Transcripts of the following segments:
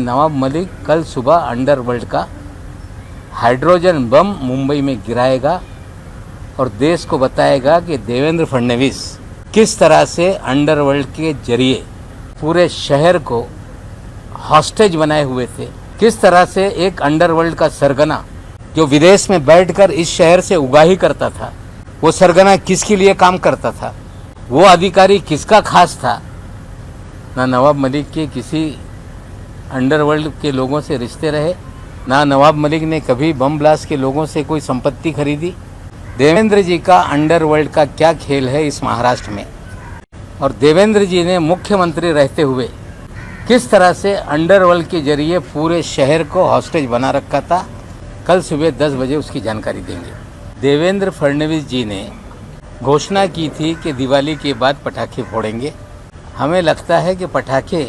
नवाब मलिक कल सुबह अंडरवर्ल्ड का हाइड्रोजन बम मुंबई में गिराएगा और देश को बताएगा कि देवेंद्र फडणवीस किस तरह से अंडरवर्ल्ड के जरिए पूरे शहर को हॉस्टेज बनाए हुए थे, किस तरह से एक अंडरवर्ल्ड का सरगना जो विदेश में बैठकर इस शहर से उगाही करता था, वो सरगना किसके लिए काम करता था, वो अधिकारी किसका खास था। ना नवाब मलिक के किसी अंडरवर्ल्ड के लोगों से रिश्ते रहे, ना नवाब मलिक ने कभी बम ब्लास्ट के लोगों से कोई संपत्ति खरीदी। देवेंद्र जी का अंडरवर्ल्ड का क्या खेल है इस महाराष्ट्र में, और देवेंद्र जी ने मुख्यमंत्री रहते हुए किस तरह से अंडरवर्ल्ड के जरिए पूरे शहर को हॉस्टेज बना रखा था, कल सुबह 10 बजे उसकी जानकारी देंगे। देवेंद्र फडणवीस जी ने घोषणा की थी कि दिवाली के बाद पटाखे फोड़ेंगे। हमें लगता है कि पटाखे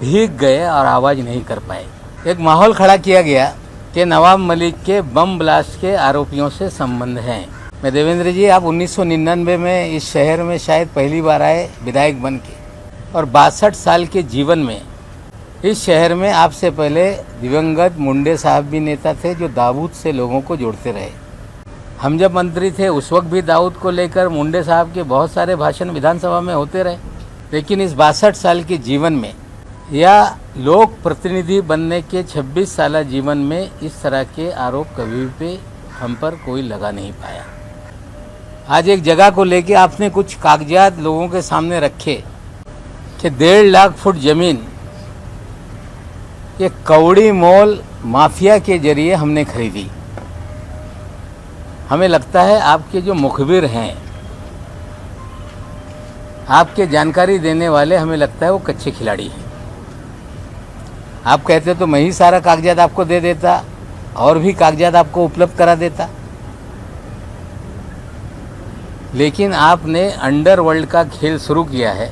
भीग गए और आवाज़ नहीं कर पाए। एक माहौल खड़ा किया गया कि नवाब मलिक के बम ब्लास्ट के आरोपियों से संबंध हैं। मैं देवेंद्र जी, आप 1999 में इस शहर में शायद पहली बार आए विधायक बन के, और 62 साल के जीवन में इस शहर में आपसे पहले दिवंगत मुंडे साहब भी नेता थे जो दाऊद से लोगों को जोड़ते रहे। हम जब मंत्री थे उस वक्त भी दाऊद को लेकर मुंडे साहब के बहुत सारे भाषण विधानसभा में होते रहे, लेकिन इस 62 साल के जीवन में या लोक प्रतिनिधि बनने के 26 साल जीवन में इस तरह के आरोप कभी भी हम पर कोई लगा नहीं पाया। आज एक जगह को लेके आपने कुछ कागजात लोगों के सामने रखे कि 1.5 लाख फुट जमीन ये कौड़ी मोल माफिया के जरिए हमने खरीदी। हमें लगता है आपके जो मुखबिर हैं, आपके जानकारी देने वाले, हमें लगता है वो कच्चे खिलाड़ी हैं। आप कहते तो मैं ही सारा कागजात आपको दे देता और भी कागजात आपको उपलब्ध करा देता, लेकिन आपने अंडरवर्ल्ड का खेल शुरू किया है।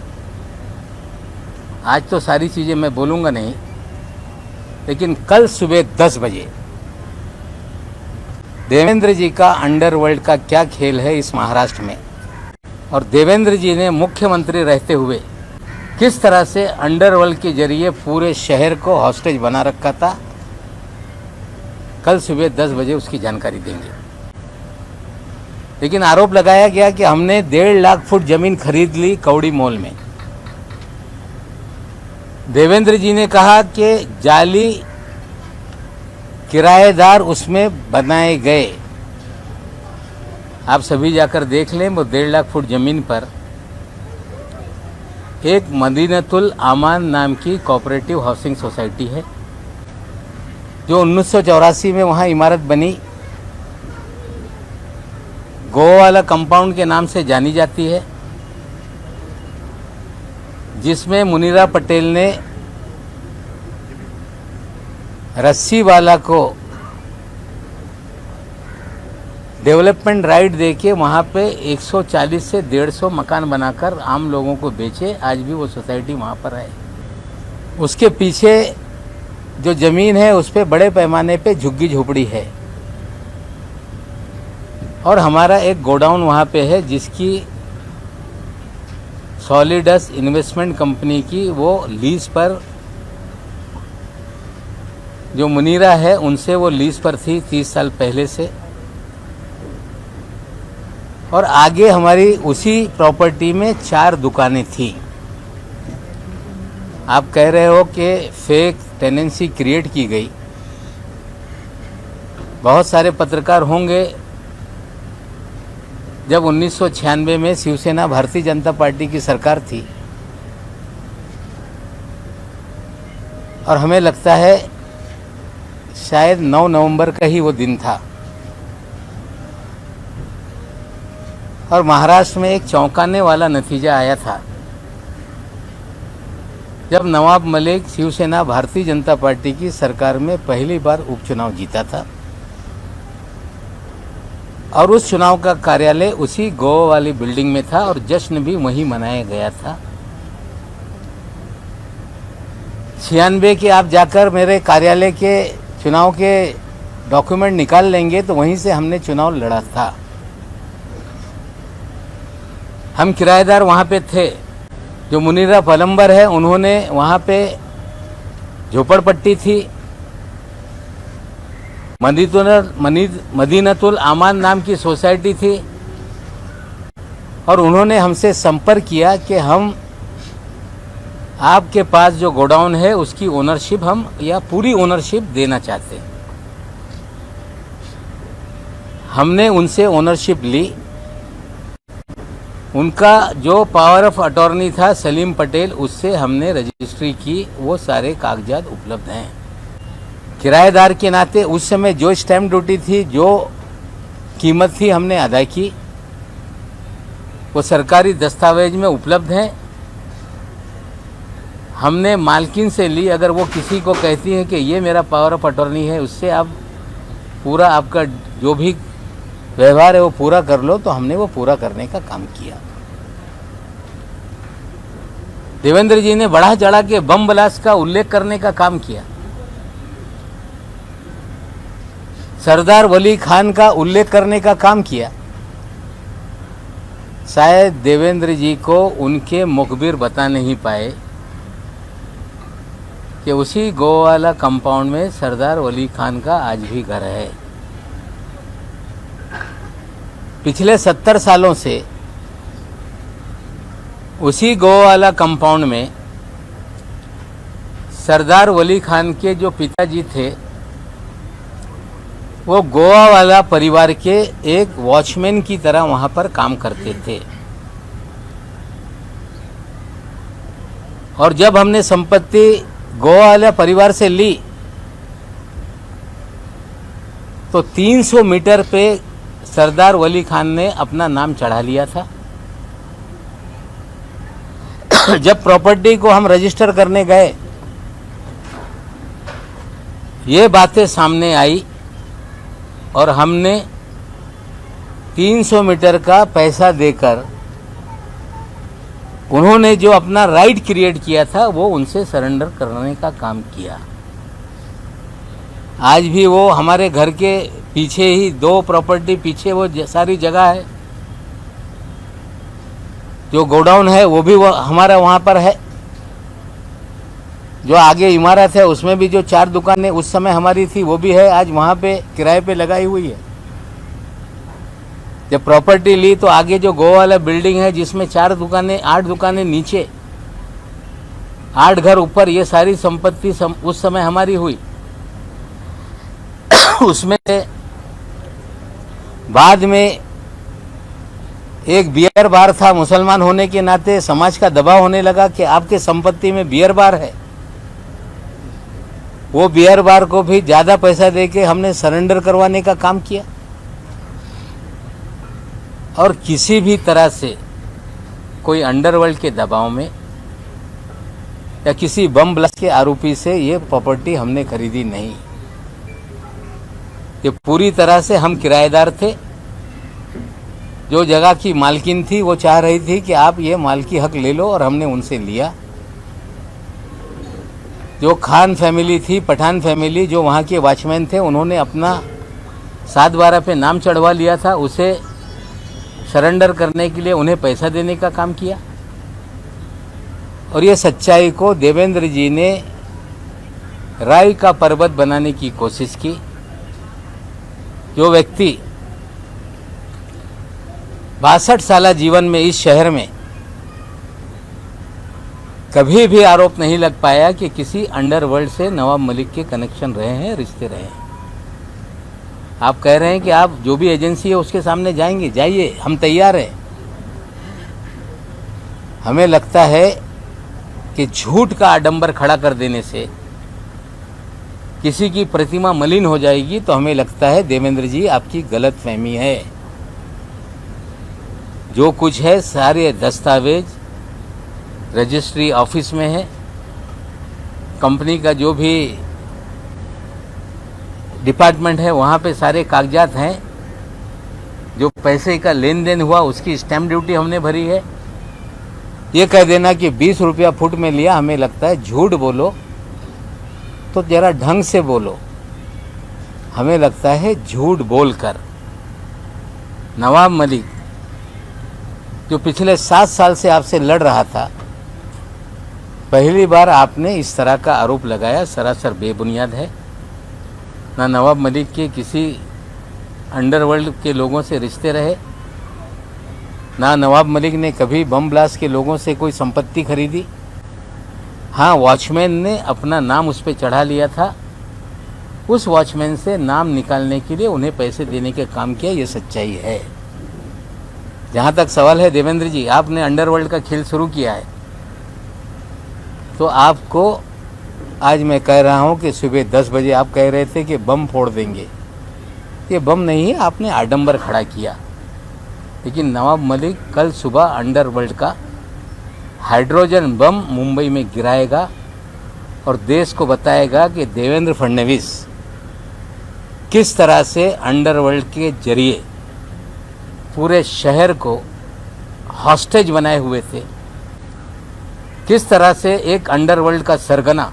आज तो सारी चीज़ें मैं बोलूँगा नहीं, लेकिन कल सुबह 10 बजे देवेंद्र जी का अंडरवर्ल्ड का क्या खेल है इस महाराष्ट्र में, और देवेंद्र जी ने मुख्यमंत्री रहते हुए किस तरह से अंडरवर्ल्ड के जरिए पूरे शहर को हॉस्टेज बना रखा था, कल सुबह 10 बजे उसकी जानकारी देंगे। लेकिन आरोप लगाया गया कि हमने 1.5 लाख फुट जमीन खरीद ली कौड़ी मोल में। देवेंद्र जी ने कहा कि जाली किराएदार उसमें बनाए गए। आप सभी जाकर देख लें, वो 1.5 लाख फुट जमीन पर एक मदीनतुल आमान नाम की कोऑपरेटिव हाउसिंग सोसाइटी है जो 1984 में वहाँ इमारत बनी, गोवाला कंपाउंड के नाम से जानी जाती है, जिसमें मुनीरा पटेल ने रस्सीवाला को डेवलपमेंट राइट देके वहाँ पे 140 से 150 मकान बनाकर आम लोगों को बेचे। आज भी वो सोसाइटी वहाँ पर है। उसके पीछे जो ज़मीन है उस पर बड़े पैमाने पे झुग्गी झोपड़ी है, और हमारा एक गोडाउन वहाँ पे है जिसकी सॉलिडस इन्वेस्टमेंट कंपनी की वो लीज पर, जो मुनीरा है उनसे वो लीज पर थी 30 साल पहले से, और आगे हमारी उसी प्रॉपर्टी में 4 दुकानें थी। आप कह रहे हो कि फेक टेनेंसी क्रिएट की गई। बहुत सारे पत्रकार होंगे, जब 1996 में शिवसेना भारतीय जनता पार्टी की सरकार थी, और हमें लगता है शायद 9 नवंबर का ही वो दिन था, और महाराष्ट्र में एक चौंकाने वाला नतीजा आया था जब नवाब मलिक शिवसेना भारतीय जनता पार्टी की सरकार में पहली बार उपचुनाव जीता था, और उस चुनाव का कार्यालय उसी गोवा वाली बिल्डिंग में था और जश्न भी वहीं मनाया गया था। 96 के आप जाकर मेरे कार्यालय के चुनाव के डॉक्यूमेंट निकाल लेंगे तो वहीं से हमने चुनाव लड़ा था। हम किराएदार वहाँ पे थे। जो मुनीरा पलम्बर है उन्होंने वहाँ पे झोपड़पट्टी थी, मदीनतुल आमान नाम की सोसाइटी थी, और उन्होंने हमसे संपर्क किया कि हम आपके पास जो गोडाउन है उसकी ओनरशिप हम या पूरी ओनरशिप देना चाहते हैं। हमने उनसे ओनरशिप ली। उनका जो पावर ऑफ अटॉर्नी था सलीम पटेल, उससे हमने रजिस्ट्री की। वो सारे कागजात उपलब्ध हैं। किराएदार के नाते उस समय जो स्टैम्प ड्यूटी थी, जो कीमत थी, हमने अदा की। वो सरकारी दस्तावेज में उपलब्ध हैं। हमने मालकिन से ली। अगर वो किसी को कहती हैं कि ये मेरा पावर ऑफ अटॉर्नी है, उससे आप पूरा आपका जो भी व्यवहार है वो पूरा कर लो, तो हमने वो पूरा करने का काम किया। देवेंद्र जी ने बढ़ा चढ़ा के बम ब्लास्ट का उल्लेख करने का काम किया। सरदार वली खान का उल्लेख करने का काम किया। शायद देवेंद्र जी को उनके मुखबिर बता नहीं पाए कि उसी गोवाला कंपाउंड में सरदार वली खान का आज भी घर है। पिछले 70 सालों से उसी गोवाला कंपाउंड में सरदार वली खान के जो पिताजी थे, वो गोवा वाला परिवार के एक वॉचमैन की तरह वहां पर काम करते थे। और जब हमने संपत्ति गोवा वाला परिवार से ली, तो 300 मीटर पे सरदार वली खान ने अपना नाम चढ़ा लिया था। जब प्रॉपर्टी को हम रजिस्टर करने गए, ये बातें सामने आई और हमने 300 मीटर का पैसा देकर उन्होंने जो अपना राइट क्रिएट किया था वो उनसे सरेंडर करने का काम किया। आज भी वो हमारे घर के पीछे ही, 2 प्रॉपर्टी पीछे वो सारी जगह है। जो गोडाउन है वो भी वो हमारा वहाँ पर है। जो आगे इमारत है उसमें भी जो 4 दुकानें उस समय हमारी थी वो भी है, आज वहाँ पे किराए पे लगाई हुई है। जब प्रॉपर्टी ली तो आगे जो गोवा वाला बिल्डिंग है जिसमें 4 दुकानें, 8 दुकानें नीचे, 8 घर ऊपर, ये सारी संपत्ति उस समय हमारी हुई। उसमें बाद में एक बियर बार था। मुसलमान होने के नाते समाज का दबाव होने लगा कि आपके संपत्ति में बियर बार है। वो बियर बार को भी ज्यादा पैसा देके हमने सरेंडर करवाने का काम किया। और किसी भी तरह से कोई अंडरवर्ल्ड के दबाव में या किसी बम ब्लास्ट के आरोपी से ये प्रॉपर्टी हमने खरीदी नहीं। ये पूरी तरह से हम किराएदार थे। जो जगह की मालकिन थी वो चाह रही थी कि आप ये मालकी हक ले लो, और हमने उनसे लिया। जो खान फैमिली थी, पठान फैमिली, जो वहाँ के वॉचमैन थे, उन्होंने अपना 7/12 पे नाम चढ़वा लिया था। उसे सरेंडर करने के लिए उन्हें पैसा देने का काम किया। और ये सच्चाई को देवेंद्र जी ने राई का पर्वत बनाने की कोशिश की। जो व्यक्ति 62 साल जीवन में इस शहर में कभी भी आरोप नहीं लग पाया कि किसी अंडरवर्ल्ड से नवाब मलिक के कनेक्शन रहे हैं, रिश्ते रहे हैं। आप कह रहे हैं कि आप जो भी एजेंसी है उसके सामने जाएंगे, जाइए, हम तैयार हैं। हमें लगता है कि झूठ का आडंबर खड़ा कर देने से किसी की प्रतिमा मलिन हो जाएगी, तो हमें लगता है देवेंद्र जी आपकी गलत फहमी है। जो कुछ है सारे दस्तावेज रजिस्ट्री ऑफिस में है। कंपनी का जो भी डिपार्टमेंट है वहाँ पे सारे कागजात हैं। जो पैसे का लेन देन हुआ उसकी स्टैम्प ड्यूटी हमने भरी है। ये कह देना कि 20 रुपया फुट में लिया, हमें लगता है झूठ बोलो तो जरा ढंग से बोलो। हमें लगता है झूठ बोलकर नवाब मलिक, जो पिछले 7 साल से आपसे लड़ रहा था, पहली बार आपने इस तरह का आरोप लगाया, सरासर बेबुनियाद है। ना नवाब मलिक के किसी अंडरवर्ल्ड के लोगों से रिश्ते रहे, ना नवाब मलिक ने कभी बम ब्लास्ट के लोगों से कोई संपत्ति खरीदी। हाँ, वॉचमैन ने अपना नाम उस पर चढ़ा लिया था, उस वॉचमैन से नाम निकालने के लिए उन्हें पैसे देने का काम किया, ये सच्चाई है। जहाँ तक सवाल है देवेंद्र जी, आपने अंडरवर्ल्ड का खेल शुरू किया है, तो आपको आज मैं कह रहा हूँ कि सुबह 10 बजे आप कह रहे थे कि बम फोड़ देंगे। ये बम नहीं है, आपने आडंबर खड़ा किया। लेकिन नवाब मलिक कल सुबह अंडरवर्ल्ड का हाइड्रोजन बम मुंबई में गिराएगा और देश को बताएगा कि देवेंद्र फडणवीस किस तरह से अंडरवर्ल्ड के जरिए पूरे शहर को हॉस्टेज बनाए हुए थे, किस तरह से एक अंडरवर्ल्ड का सरगना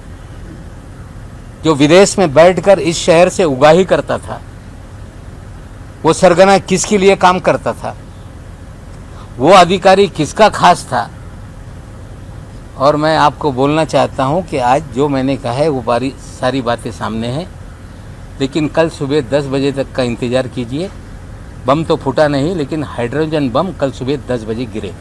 जो विदेश में बैठकर इस शहर से उगाही करता था, वो सरगना किसके लिए काम करता था, वो अधिकारी किसका खास था। और मैं आपको बोलना चाहता हूं कि आज जो मैंने कहा है वो सारी बातें सामने हैं, लेकिन कल सुबह 10 बजे तक का इंतज़ार कीजिए। बम तो फूटा नहीं, लेकिन हाइड्रोजन बम कल सुबह 10 बजे गिरे।